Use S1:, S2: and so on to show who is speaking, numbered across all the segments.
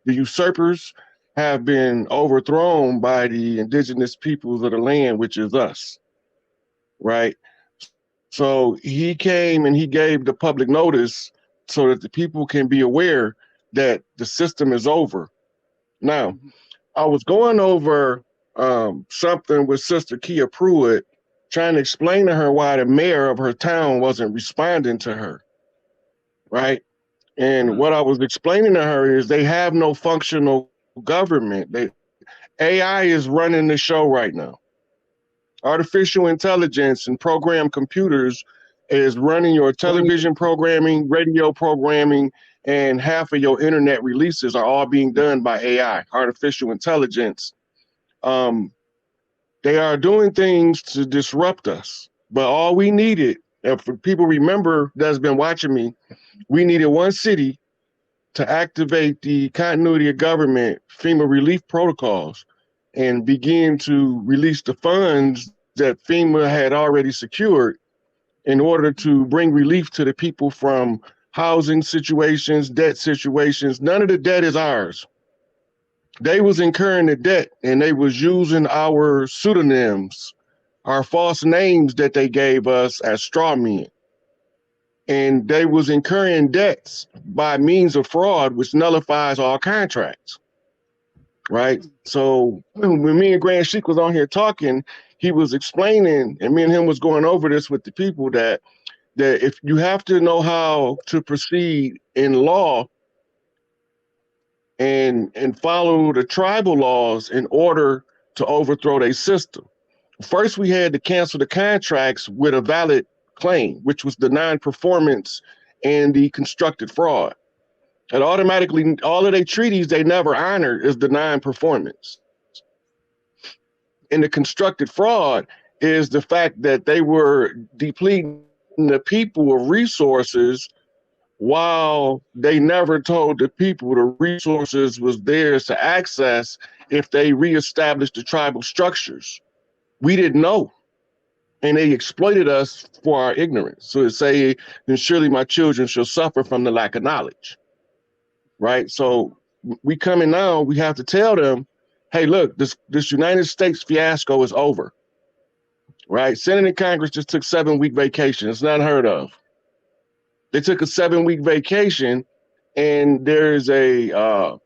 S1: The usurpers have been overthrown by the indigenous peoples of the land, which is us, right? So he came and he gave the public notice so that the people can be aware that the system is over. Now, I was going over something with Sister Kia Pruitt, trying to explain to her why the mayor of her town wasn't responding to her, right? And what I was explaining to her is they have no functional government. AI is running the show right now. Artificial intelligence and programmed computers is running your television programming, radio programming, and half of your internet releases are all being done by AI, artificial intelligence. Um, they are doing things to disrupt us. But all we needed, and for people remember that's been watching me, we needed one city to activate the continuity of government FEMA relief protocols and begin to release the funds that FEMA had already secured in order to bring relief to the people from housing situations, debt situations. None of the debt is ours. They was incurring the debt and they was using our pseudonyms, our false names that they gave us as straw men. And they was incurring debts by means of fraud, which nullifies all contracts, right? So when me and Grand Sheik was on here talking, he was explaining, and me and him was going over this with the people that if you have to know how to proceed in law and follow the tribal laws in order to overthrow their system. First, we had to cancel the contracts with a valid claim, which was the non-performance and the constructed fraud. And automatically, all of their treaties they never honored is the non-performance. And the constructed fraud is the fact that they were depleting the people of resources while they never told the people the resources was theirs to access if they reestablished the tribal structures. We didn't know. And they exploited us for our ignorance. So it say, then surely my children shall suffer from the lack of knowledge. Right? So we coming now, we have to tell them, hey, look, this United States fiasco is over. Right? Senate and Congress just took 7-week vacation. It's not unheard of. They took a 7-week vacation, and there's a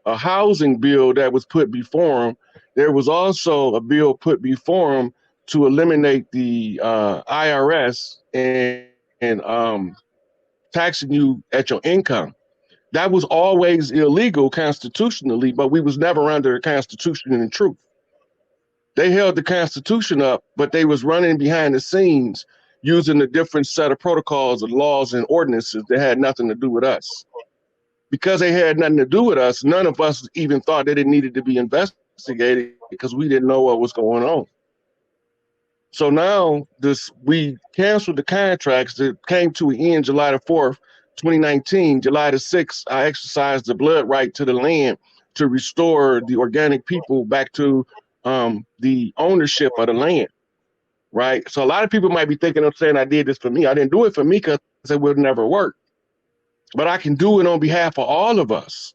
S1: housing bill that was put before them. There was also a bill put before them to eliminate the IRS and taxing you at your income. That was always illegal constitutionally, but we was never under the Constitution and truth. They held the Constitution up, but they was running behind the scenes using a different set of protocols and laws and ordinances that had nothing to do with us. Because they had nothing to do with us, none of us even thought that it needed to be investigated because we didn't know what was going on. So now we canceled the contracts that came to an end July the 4th, 2019. July the 6th, I exercised the blood right to the land to restore the organic people back to the ownership of the land. Right. So a lot of people might be thinking of saying I did this for me. I didn't do it for me because it would never work. But I can do it on behalf of all of us.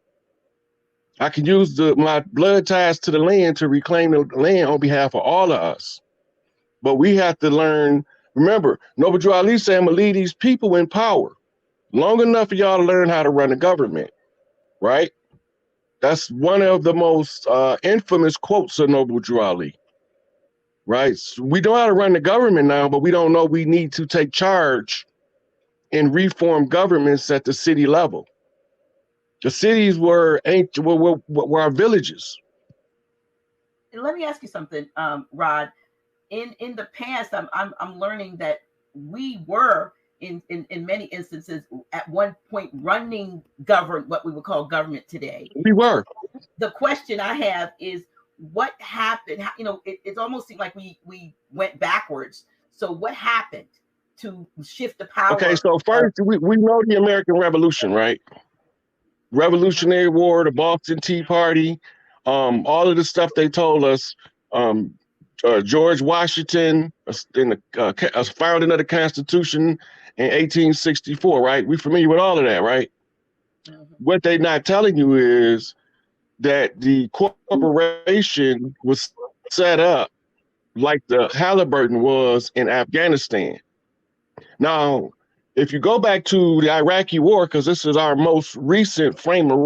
S1: I can use my blood ties to the land to reclaim the land on behalf of all of us. But we have to learn. Remember, Noble Drew Ali said, I'm going to leave these people in power long enough for y'all to learn how to run the government. Right. That's one of the most infamous quotes of Noble Drew Ali. Right. So we know how to run the government now, but we don't know we need to take charge and reform governments at the city level. The cities were our villages.
S2: And let me ask you something, Rod. In the past, I'm learning that we were in many instances at one point running what we would call government today.
S1: We were.
S2: The question I have is, what happened? It almost seemed like we went backwards. So what happened to shift the power?
S1: Okay, so first we know the American Revolution, right? Revolutionary War, the Boston Tea Party, all of the stuff they told us. George Washington in the founding of the Constitution in 1864, right? We're familiar with all of that, right? Mm-hmm. What they're not telling you is that the corporation was set up like the Halliburton was in Afghanistan. Now, if you go back to the Iraqi war, because this is our most recent frame of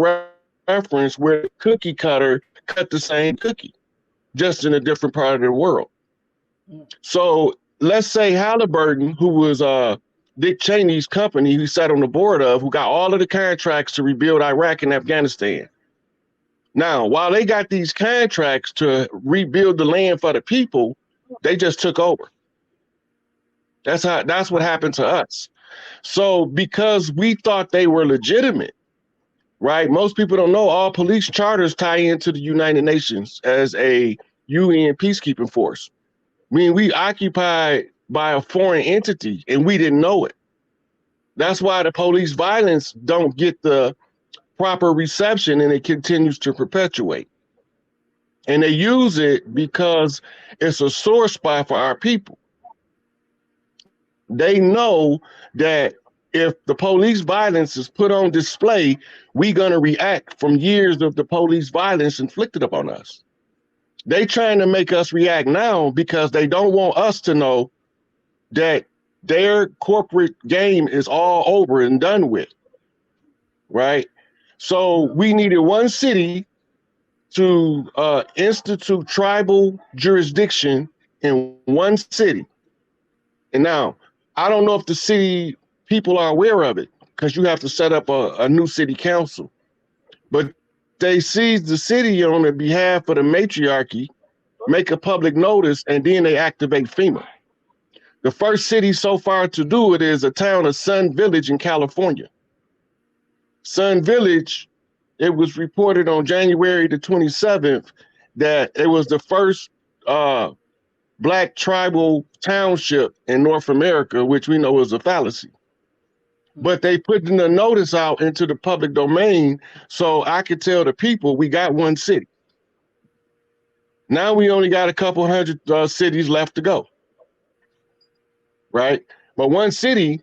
S1: reference, where the cookie cutter cut the same cookie, just in a different part of the world. So let's say Halliburton, who was Dick Cheney's company, who sat on the board of, who got all of the contracts to rebuild Iraq and Afghanistan. Now, while they got these contracts to rebuild the land for the people, they just took over. That's what happened to us. So because we thought they were legitimate, right? Most people don't know all police charters tie into the United Nations as a UN peacekeeping force. I mean, we occupied by a foreign entity and we didn't know it. That's why the police violence don't get the proper reception and it continues to perpetuate. And they use it because it's a sore spot for our people. They know that if the police violence is put on display, we're going to react from years of the police violence inflicted upon us. They trying to make us react now because they don't want us to know that their corporate game is all over and done with, right? So we needed one city to institute tribal jurisdiction in one city. And now, I don't know if the city people are aware of it because you have to set up a new city council, but they seize the city on the behalf of the matriarchy, make a public notice, and then they activate FEMA. The first city so far to do it is a town of Sun Village in California. Sun Village, it was reported on January the 27th that it was the first Black tribal township in North America, which we know is a fallacy. But they put the notice out into the public domain so I could tell the people we got one city. Now we only got a couple hundred cities left to go, right? But one city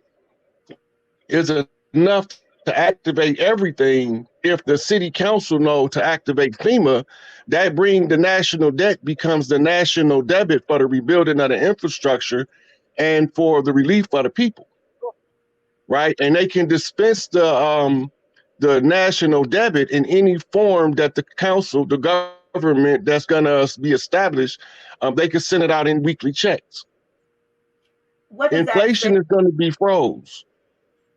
S1: is enough to activate everything. If the city council know to activate FEMA, that brings the national debt becomes the national debit for the rebuilding of the infrastructure and for the relief of the people, right? And they can dispense the national debit in any form that the council, the government that's going to be established, they can send it out in weekly checks. Inflation is going to be froze.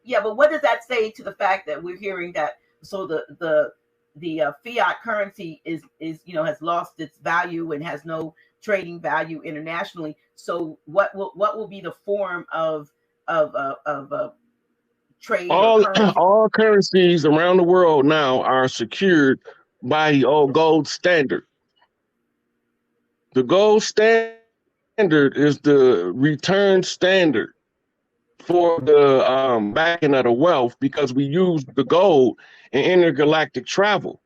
S2: Yeah, but what does that say to the fact that we're hearing that so the fiat currency is has lost its value and has no trading value internationally? So what will be the form of trade?
S1: All currencies around the world now are secured by the old gold standard. The gold standard is the return standard for the backing of the wealth because we use the gold in intergalactic travel,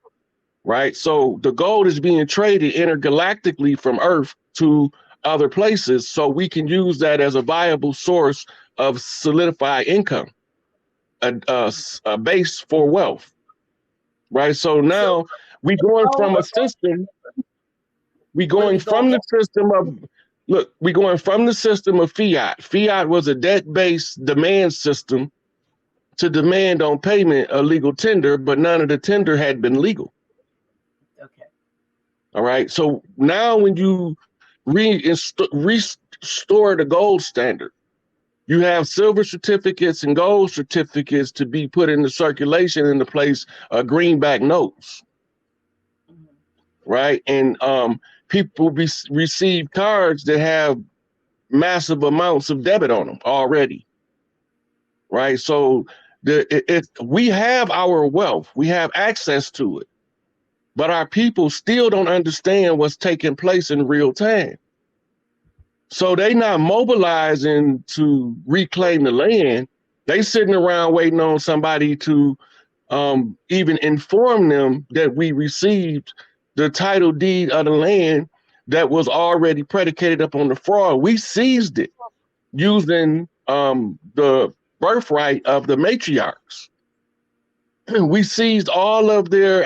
S1: right? So the gold is being traded intergalactically from Earth to other places, so we can use that as a viable source of solidified income, a base for wealth, right? So now we're going from a system, we're going from the system of we're going from the system of fiat. Fiat was a debt-based demand system to demand on payment a legal tender, but none of the tender had been legal.
S2: Okay.
S1: All right. So now when you restore the gold standard, you have silver certificates and gold certificates to be put into circulation in the place of greenback notes. Mm-hmm. Right. And people receive cards that have massive amounts of debit on them already, right? So we have our wealth, we have access to it, but our people still don't understand what's taking place in real time. So they not mobilizing to reclaim the land. They sitting around waiting on somebody to even inform them that we received the title deed of the land that was already predicated upon the fraud. We seized it using the birthright of the matriarchs. We seized all of their